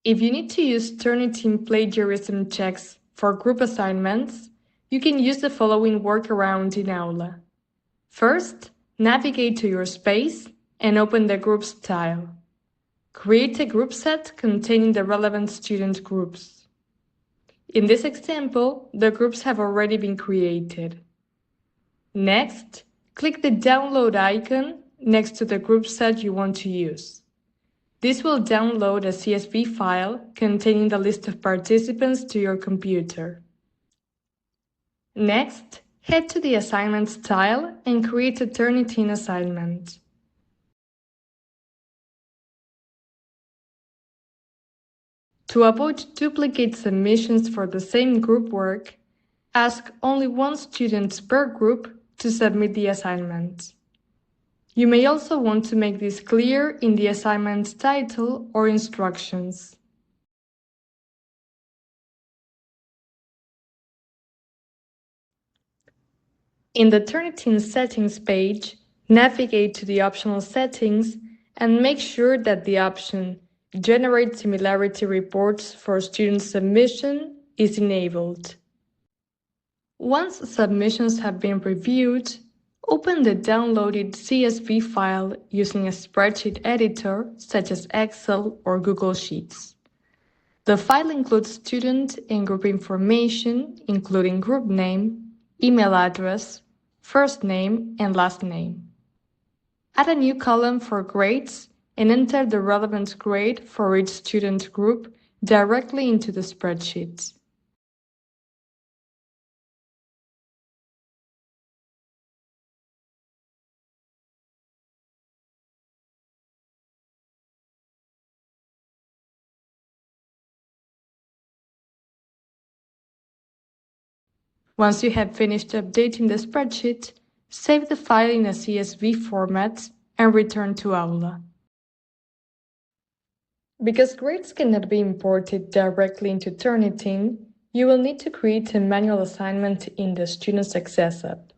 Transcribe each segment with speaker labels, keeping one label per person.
Speaker 1: If you need to use Turnitin plagiarism checks for group assignments, you can use the following workaround in Aula. First, navigate to your space and open the Groups tile. Create a group set containing the relevant student groups. In this example, the groups have already been created. Next, click the download icon next to the group set you want to use. This will download a CSV file containing the list of participants to your computer. Next, head to the Assignments tile and create a Turnitin assignment. To avoid duplicate submissions for the same group work, ask only one student per group to submit the assignment. You may also want to make this clear in the assignment title or instructions. In the Turnitin settings page, navigate to the optional settings and make sure that the option Generate Similarity Reports for Student Submission is enabled. Once submissions have been reviewed, open the downloaded CSV file using a spreadsheet editor such as Excel or Google Sheets. The file includes student and group information, including group name, email address, first name, and last name. Add a new column for grades and enter the relevant grade for each student group directly into the spreadsheet. Once you have finished updating the spreadsheet, save the file in a CSV format and return to Aula. Because grades cannot be imported directly into Turnitin, you will need to create a manual assignment in the Student Success app.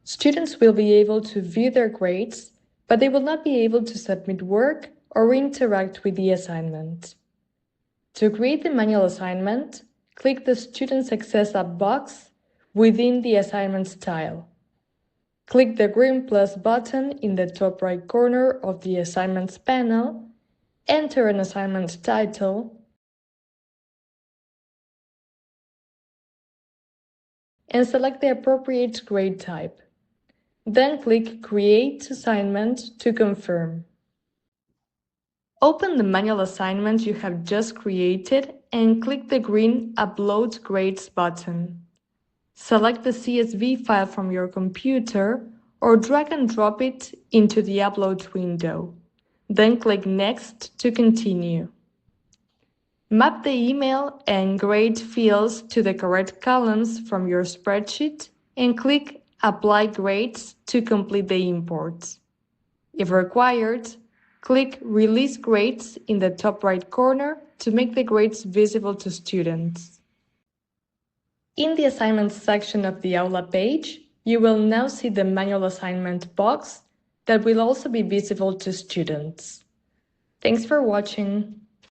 Speaker 1: Students will be able to view their grades, but they will not be able to submit work or interact with the assignment. To create the manual assignment, click the Student Success app box within the Assignments tile. Click the green plus button in the top right corner of the Assignments panel, enter an assignment title, and select the appropriate grade type. Then click Create Assignment to confirm. Open the manual assignment you have just created and click the green Upload Grades button. Select the CSV file from your computer or drag and drop it into the Upload window. Then click Next to continue. Map the email and grade fields to the correct columns from your spreadsheet and click Apply Grades to complete the import. If required, click Release Grades in the top right corner to make the grades visible to students. In the Assignments section of the Aula page, you will now see the manual assignment box that will also be visible to students. Thanks for watching.